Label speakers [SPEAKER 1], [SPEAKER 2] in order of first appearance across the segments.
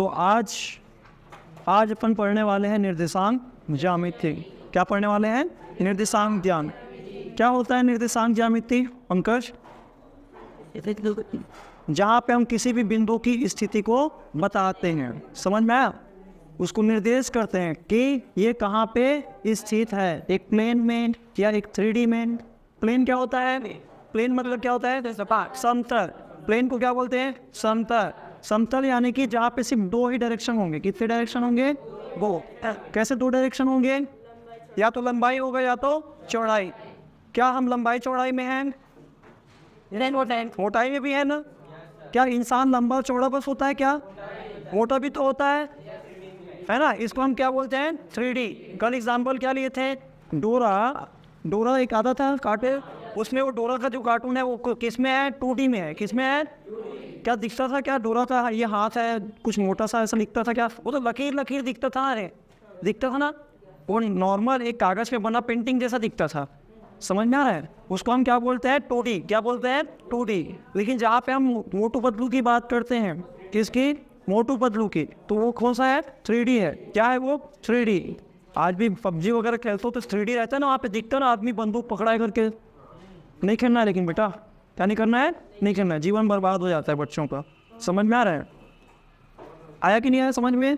[SPEAKER 1] तो आज अपन पढ़ने वाले हैं निर्देशांक ज्यामिति। क्या पढ़ने वाले हैं? निर्देशांक ज्यामिति। क्या होता है निर्देशांक ज्यामिति पंकज? जहाँ पे हम किसी भी बिंदु की स्थिति को बताते हैं, समझ में आया? उसको निर्देश करते हैं कि ये कहाँ पे स्थित है, एक प्लेन में या एक 3D में। प्लेन क्या होता है? प्लेन मतलब क्या होता है? समतल। प्लेन को क्या बोलते हैं? समतल। समतल यानी कि जहाँ पे सिर्फ दो ही डायरेक्शन होंगे। कितने डायरेक्शन होंगे? वो कैसे दो डायरेक्शन होंगे? या तो लंबाई होगा या तो चौड़ाई। क्या हम लंबाई चौड़ाई में हैं? मोटाई में भी है ना? क्या इंसान लंबा चौड़ा बस होता है क्या? मोटा भी तो होता है ना? इसको हम क्या बोलते हैं? 3D। कल एग्जाम्पल क्या लिए थे? डोरा एक आता था काटे, उसमें वो डोरा का जो कार्टून है वो किस में है? 2D में है। किस में है? क्या दिखता था? क्या डोरा का ये हाथ है कुछ मोटा सा ऐसा दिखता था क्या? वो तो लकीर दिखता था। अरे दिखता था ना, वो नॉर्मल एक कागज़ पे बना पेंटिंग जैसा दिखता था। समझ में आ रहा है? उसको हम क्या बोलते हैं? 2D। क्या बोलते हैं? 2D। लेकिन जहाँ पे हम मोटू पतलू की बात करते हैं, किसकी? मोटू पतलू की, तो वो कौन सा है? 3D है। क्या है वो? 3D। आज भी PUBG वगैरह खेलते हो तो 3D रहता है ना, वहाँ पे दिखता है ना आदमी बंदूक पकड़ाए करके। नहीं खेलना है लेकिन बेटा, क्या नहीं करना है? नहीं करना है, जीवन बर्बाद हो जाता है बच्चों का। समझ में आ रहा है? आया कि नहीं आया समझ में?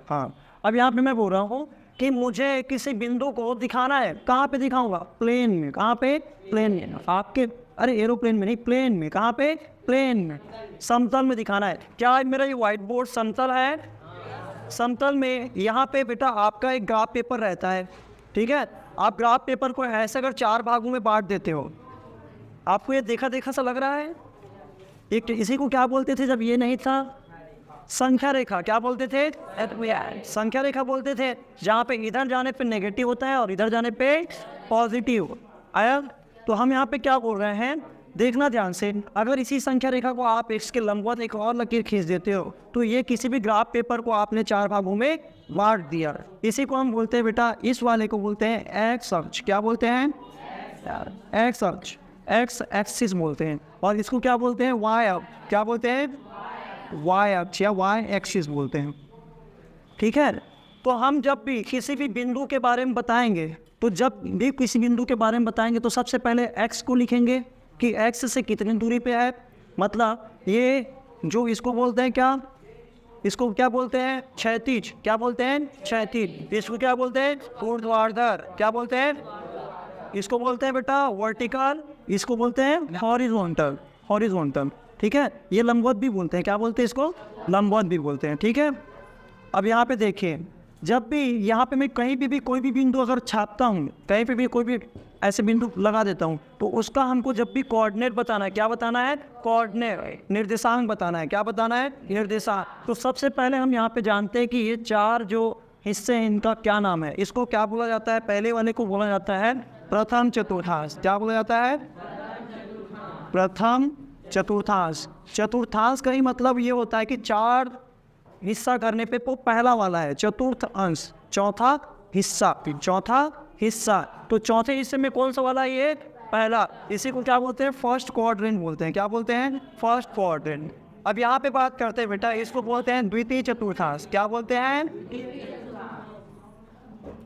[SPEAKER 1] हाँ। अब यहाँ पे मैं बोल रहा हूँ कि मुझे किसी बिंदु को दिखाना है। कहाँ पे दिखाऊंगा? प्लेन में। कहाँ पे? प्लेन में। आपके अरे एरोप्लेन में नहीं, प्लेन में। कहाँ पे? प्लेन में। समतल में दिखाना है। क्या मेरा ये व्हाइट बोर्ड समतल है? समतल में यहाँ पे बेटा आपका एक ग्राफ पेपर रहता है, ठीक है? आप ग्राफ पेपर को ऐसे अगर 4 भागों में बांट देते हो, आपको ये देखा सा लग रहा है? एक इसी को क्या बोलते थे जब ये नहीं था? संख्या रेखा। क्या बोलते थे? संख्या रेखा बोलते थे। जहाँ पे इधर जाने पे नेगेटिव होता है और इधर जाने पे पॉजिटिव। आया? तो हम यहाँ पे क्या बोल रहे हैं, देखना ध्यान से। अगर इसी संख्या रेखा को आप इसके लंबवत एक और लकीर खींच देते हो तो ये किसी भी ग्राफ पेपर को आपने 4 भागों में बांट दिया। इसी को हम बोलते हैं बेटा, इस वाले को बोलते हैं एक्स अक्ष। क्या बोलते हैं? एक्स अक्ष, एक्स एक्सिस बोलते हैं। और इसको क्या बोलते हैं? वाई अक्ष। क्या बोलते हैं? वाई अक्ष या वाई एक्सिस बोलते हैं, ठीक है? तो हम जब भी किसी भी बिंदु के बारे में बताएंगे, तो जब भी किसी बिंदु के बारे में बताएंगे तो सबसे पहले एक्स को लिखेंगे कि एक्स से कितनी दूरी पे है। मतलब ये जो इसको बोलते हैं क्या? इसको क्या बोलते हैं? क्षैतिज। क्या बोलते हैं? क्षैतिज। इसको क्या बोलते हैं? ऊर्ध्वाधर। क्या बोलते हैं? इसको बोलते हैं बेटा वर्टिकल। इसको बोलते हैं हॉरिजॉन्टल। हॉरिजॉन्टल, ठीक है? ये लंबवत भी बोलते हैं। क्या बोलते हैं इसको? लंबवत भी बोलते हैं, ठीक है? अब यहाँ पे देखिए, जब भी यहाँ पे मैं कहीं पे भी कोई भी बिंदु अगर छापता हूँ, कहीं पे भी कोई भी ऐसे बिंदु लगा देता हूँ, तो उसका हमको जब भी कोऑर्डिनेट बताना है, क्या बताना है? कोऑर्डिनेट, निर्देशांक बताना है। क्या बताना है? निर्देशांक। तो सबसे पहले हम यहाँ पे जानते हैं कि ये 4 जो हिस्से हैं इनका क्या नाम है? इसको क्या बोला जाता है? पहले वाले को बोला जाता है प्रथम चतुर्थांश। क्या बोला जाता है? प्रथम चतुर्थांश। चतुर्थांश का ही मतलब ये होता है कि 4 हिस्सा करने पे वो पहला वाला है। चतुर्थ अंश, चौथा हिस्सा। चौथा हिस्सा, तो चौथे हिस्से में कौन सा वाला है? ये पहला। इसी को क्या बोलते हैं? फर्स्ट क्वाड्रेंट बोलते हैं। क्या बोलते हैं? First quadrant. अब यहाँ पे बात करते हैं बेटा, इसको बोलते हैं द्वितीय चतुर्थांश। क्या बोलते हैं?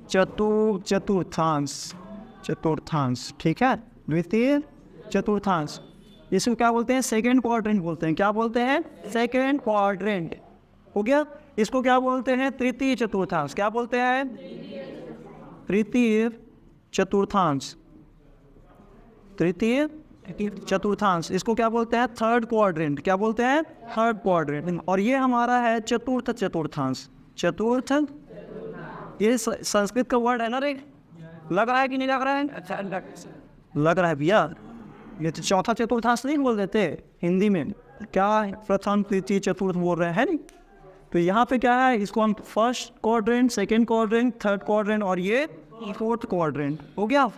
[SPEAKER 1] चतुर्थांश। चतुर्थांश, ठीक है? द्वितीय चतुर्थांश। इसको क्या बोलते हैं? सेकेंड क्वाड्रेंट बोलते हैं। क्या बोलते हैं? Second quadrant. हो गया? इसको क्या बोलते हैं? तृतीय चतुर्थांश। क्या बोलते हैं? तृतीय चतुर्थांश। तृतीय चतुर्थांश। इसको क्या बोलते हैं? Third quadrant. क्या बोलते हैं? Third quadrant. और ये हमारा है चतुर्थ चतुर्थांश। चतुर्थ, ये संस्कृत का वर्ड है ना रे? लग रहा है कि नहीं लग रहा है? लग रहा है भैया। ये तो चौथा चतुर्थांश नहीं बोल देते हिंदी में? क्या प्रथम तृतीय चतुर्थ बोल रहे हैं नहीं? तो यहाँ पे क्या है? इसको हम first quadrant, second quadrant, third quadrant और ये फोर्थ क्वाड्रेंट। हो गया?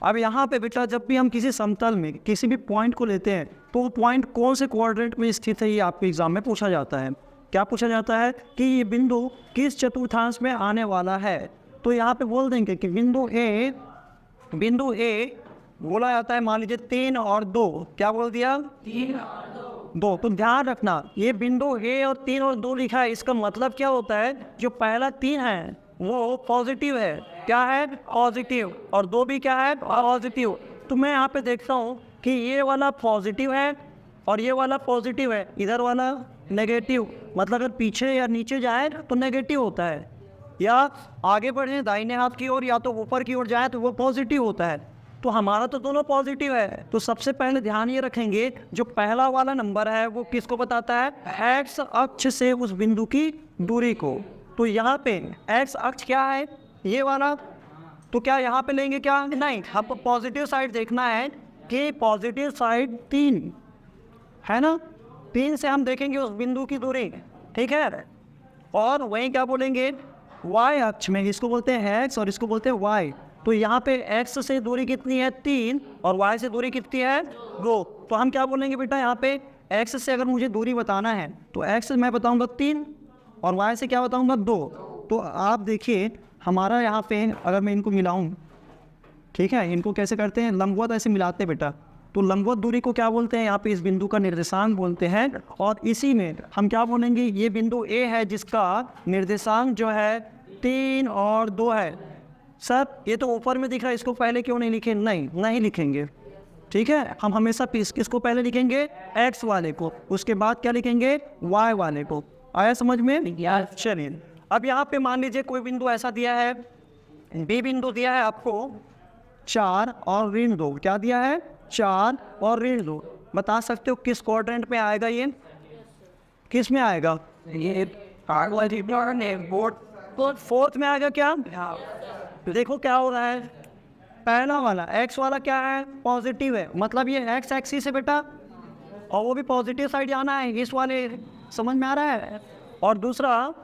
[SPEAKER 1] अब यहाँ पे बेटा जब भी हम किसी समतल में किसी भी पॉइंट को लेते हैं तो वो पॉइंट कौन से क्वाड्रेंट में स्थित है, ये आपके एग्जाम में पूछा जाता है। क्या पूछा जाता है? कि ये बिंदु किस चतुर्थांश में आने वाला है। तो यहाँ पे बोल देंगे कि बिंदु ए बोला जाता है, मान लीजिए 3 और 2। क्या बोल दिया? 3 और 2। 2। तो ध्यान रखना ये बिंदु ए और 3 और 2 लिखा है, इसका मतलब क्या होता है, जो पहला 3 है वो पॉजिटिव है, क्या है, पॉजिटिव, और 2 भी क्या है, पॉजिटिव। तो मैं यहाँ पे देखता हूँ कि ये वाला पॉजिटिव है और ये वाला पॉजिटिव है, इधर वाला नेगेटिव, मतलब अगर पीछे या नीचे जाए तो नेगेटिव होता है, या आगे बढ़े दाहिने हाथ की ओर या तो ऊपर की ओर जाए तो वो पॉजिटिव होता है। तो हमारा तो दोनों पॉजिटिव है, तो सबसे पहले ध्यान ये रखेंगे जो पहला वाला नंबर है वो किसको बताता है, एक्स अक्ष से उस बिंदु की दूरी को। तो यहाँ पे एक्स अक्ष क्या है, ये वाला, तो क्या यहाँ पे लेंगे, क्या नहीं, आपको पॉजिटिव साइड देखना है कि पॉजिटिव साइड 3 है ना, 3 से हम देखेंगे उस बिंदु की दूरी, ठीक है। और वहीं क्या बोलेंगे, वाई अक्ष में, इसको बोलते हैं एक्स और इसको बोलते हैं वाई। तो यहाँ पे एक्स से दूरी कितनी है, 3, और वाई से दूरी कितनी है, 2। तो हम क्या बोलेंगे बेटा, यहाँ पे एक्स से अगर मुझे दूरी बताना है तो एक्स से मैं बताऊँगा 3 और वाई से क्या बताऊँगा, 2। तो आप देखिए हमारा यहाँ पे अगर मैं इनको मिलाऊँ, ठीक है, इनको कैसे करते हैं, लंबवत ऐसे मिलाते हैं बेटा। तो लंबवत दूरी को क्या बोलते हैं, यहाँ पे इस बिंदु का निर्देशांक बोलते हैं। और इसी में हम क्या बोलेंगे, ये बिंदु ए है जिसका निर्देशांक जो है 3 और 2 है। सर ये तो ऊपर में दिख रहा है, इसको पहले क्यों नहीं लिखे, नहीं लिखेंगे, ठीक है। हम हमेशा किसको पहले लिखेंगे, एक्स वाले को, उसके बाद क्या लिखेंगे, वाई वाले को। आया समझ में, चलिए अब यहाँ पे मान लीजिए कोई बिंदु ऐसा दिया है, बी बिंदु दिया है आपको 4 और ऋण 2, क्या दिया है, 4 और ऋण 2। बता सकते हो किस क्वाड्रेंट में आएगा, ये किस में आएगा, ये फोर्थ में आएगा क्या। देखो क्या हो रहा है, पहला वाला एक्स वाला क्या है, पॉजिटिव है, मतलब ये एक्स एक्सिस है बेटा, और वो भी पॉजिटिव साइड जाना है इस वाले, समझ में आ रहा है। और दूसरा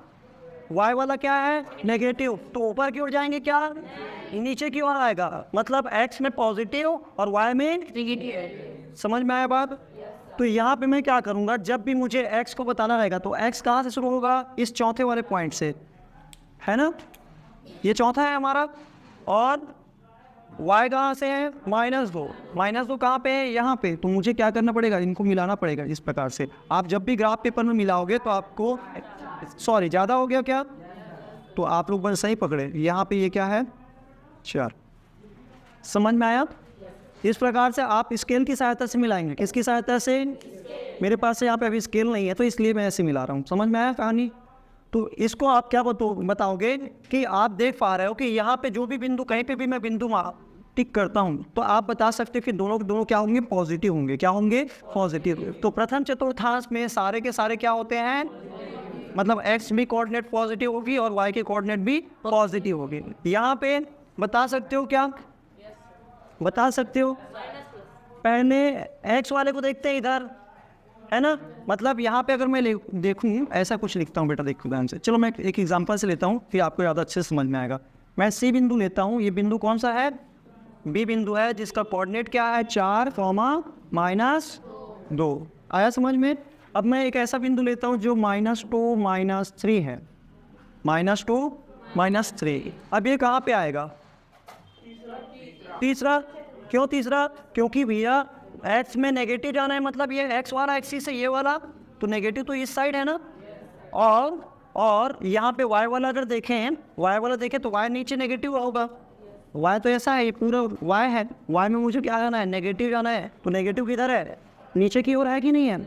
[SPEAKER 1] वाई वाला क्या है, नेगेटिव, तो ऊपर की ओर जाएंगे, क्या नीचे की ओर आएगा, मतलब एक्स में पॉजिटिव और वाई में नेगेटिव। समझ में आया बात। तो यहाँ पे मैं क्या करूँगा, जब भी मुझे एक्स को बताना रहेगा तो एक्स कहाँ से शुरू होगा, इस चौथे वाले पॉइंट से, है ना, ये चौथा है हमारा। और y कहाँ से है, -2 कहाँ पे है, यहाँ पे। तो मुझे क्या करना पड़ेगा, इनको मिलाना पड़ेगा इस प्रकार से। आप जब भी ग्राफ पेपर में मिलाओगे तो आपको, सॉरी ज़्यादा हो गया क्या, तो आप लोग बस सही पकड़े, यहाँ पे ये क्या है, 4। समझ में आया। इस प्रकार से आप स्केल की सहायता से मिलाएंगे, किसकी सहायता से, मेरे पास यहाँ पे अभी स्केल नहीं है तो इसलिए मैं ऐसे मिला रहा हूँ। समझ में आया कहानी। तो इसको आप क्या बताओगे कि आप देख पा रहे हो कि यहाँ पे जो भी बिंदु, कहीं पे भी मैं बिंदु टिक करता हूँ तो आप बता सकते हो कि दोनों क्या होंगे, पॉजिटिव होंगे, क्या होंगे, पॉजिटिव। तो प्रथम चतुर्थांश में सारे के सारे क्या होते हैं, मतलब एक्स भी कोऑर्डिनेट पॉजिटिव होगी और वाई के कोऑर्डिनेट भी पॉजिटिव होगी। यहाँ पे बता सकते हो, क्या बता सकते हो, पहले एक्स वाले को देखते हैं इधर, है ना, मतलब यहाँ पे अगर मैं देखूँ ऐसा कुछ लिखता हूँ बेटा, देखो ध्यान से, चलो मैं एक एग्जांपल से लेता हूँ फिर आपको ज़्यादा अच्छे से समझ में आएगा। मैं सी बिंदु लेता हूँ, ये बिंदु कौन सा है, बी बिंदु है जिसका कोऑर्डिनेट क्या है, 4, -2। आया समझ में। अब मैं एक ऐसा बिंदु लेता हूँ जो -2, -3 है, -2, -3। अब ये कहाँ पे आएगा, तीसरा। क्यों तीसरा, क्योंकि भैया एक्स में नेगेटिव जाना है, मतलब ये एक्स वाला एक्सिस है, ये वाला, तो नेगेटिव तो इस साइड है ना। और यहाँ पे वाई वाला अगर देखें तो वाई नीचे नेगेटिव होगा, वाई तो ऐसा है, ये पूरा वाई है, वाई में मुझे क्या जाना है, नेगेटिव जाना है, तो नेगेटिव किधर है, नीचे की ओर है कि नहीं है।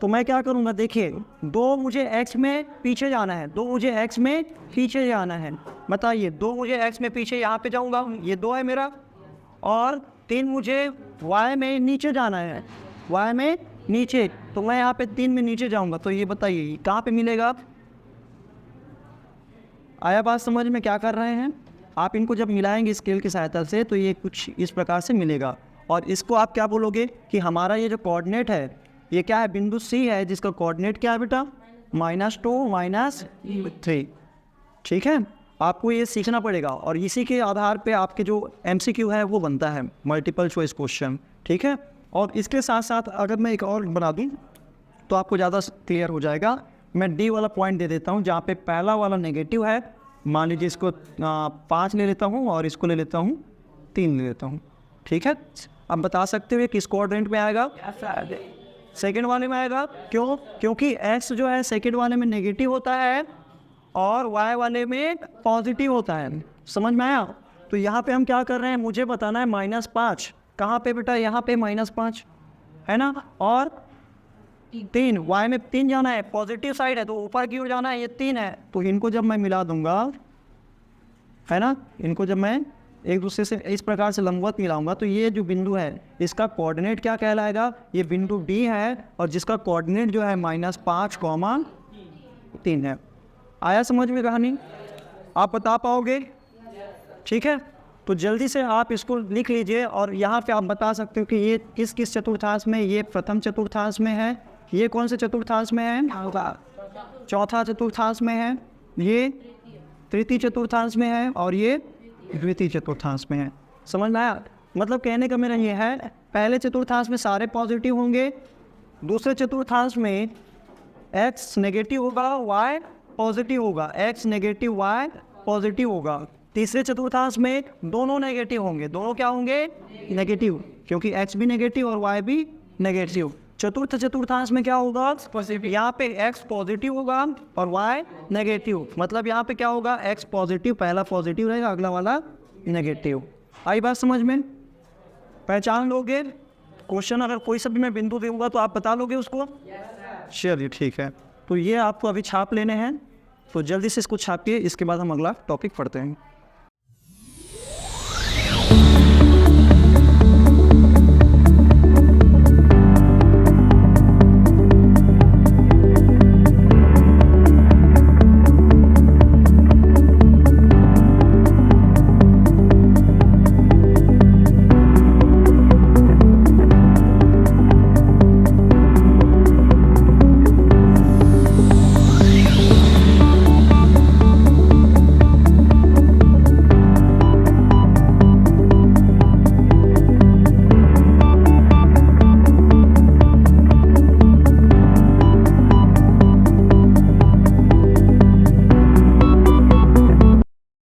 [SPEAKER 1] तो मैं क्या करूँगा, देखिए 2 मुझे एक्स में पीछे जाना है, 2 मुझे एक्स में पीछे जाना है, बताइए 2 मुझे एक्स में पीछे यहाँ पे जाऊँगा, ये 2 है मेरा, और 3 मुझे वाई में नीचे जाना है, वाई में नीचे, तो मैं यहाँ पे 3 में नीचे जाऊँगा। तो ये बताइए कहाँ पे मिलेगा। आया बात समझ में, क्या कर रहे हैं आप, इनको जब मिलाएंगे स्केल की सहायता से तो ये कुछ इस प्रकार से मिलेगा। और इसको आप क्या बोलोगे कि हमारा ये जो कोऑर्डिनेट है ये क्या है, बिंदु सी है जिसका कोऑर्डिनेट क्या है बेटा, -2, -3। ठीक है, आपको ये सीखना पड़ेगा और इसी के आधार पे आपके जो MCQ है वो बनता है, मल्टीपल चॉइस क्वेश्चन। ठीक है, और इसके साथ साथ अगर मैं एक और बना दूं तो आपको ज़्यादा क्लियर हो जाएगा। मैं D वाला पॉइंट दे देता हूं जहां पे पहला वाला नेगेटिव है, मान लीजिए इसको 5 ले लेता हूं और इसको ले लेता हूं 3 ले लेता हूं। ठीक है, अब बता सकते हो किस कोऑर्डिनेट में आएगा, सेकंड वाले में आएगा। क्यों? क्योंकि x जो है सेकंड वाले में नेगेटिव होता है और y वाले में पॉजिटिव होता है। समझ में आया? तो यहाँ पे हम क्या कर रहे हैं, मुझे बताना है -5 कहाँ पे बेटा, यहाँ पे -5 है ना, और 3 y में 3 जाना है, पॉजिटिव साइड है तो ऊपर की ओर जाना है, ये 3 है। तो इनको जब मैं मिला दूंगा, है ना, इनको जब मैं एक दूसरे से इस प्रकार से लंबवत मिलाऊंगा तो ये जो बिंदु है इसका कोऑर्डिनेट क्या कहलाएगा, ये बिंदु D है और जिसका कोऑर्डिनेट जो है -5,3 है। आया समझ में कहानी? आप बता पाओगे? ठीक है, तो जल्दी से आप इसको लिख लीजिए और यहाँ पे आप बता सकते हो कि ये किस किस चतुर्थांश में, ये प्रथम चतुर्थांश में है, ये कौन से चतुर्थांश में है, चौथा चतुर्थांश में है, ये तृतीय चतुर्थांश में है और ये द्वितीय चतुर्थांश में है। समझ में आया? मतलब कहने का मेरा ये है, पहले चतुर्थांश में सारे पॉजिटिव होंगे, दूसरे चतुर्थांश में x नेगेटिव होगा, y पॉजिटिव होगा, x नेगेटिव y पॉजिटिव होगा। तीसरे चतुर्थांश में दोनों नेगेटिव होंगे, दोनों क्या होंगे, नेगेटिव, क्योंकि x भी नेगेटिव और y भी नेगेटिव। चतुर्थ चतुर्थांश में क्या होगा, यहाँ पे x पॉजिटिव होगा और y नेगेटिव, मतलब यहाँ पे क्या होगा, x पॉजिटिव, पहला पॉजिटिव रहेगा, अगला वाला नेगेटिव। आई बात समझ में? पहचान लोगे? क्वेश्चन अगर कोई सा भी मैं बिंदु दूंगा तो आप बता लोगे उसको? चलिए ठीक है, तो ये आपको अभी छाप लेने हैं, तो जल्दी से इसको छापिए, इसके बाद हम अगला टॉपिक पढ़ते हैं।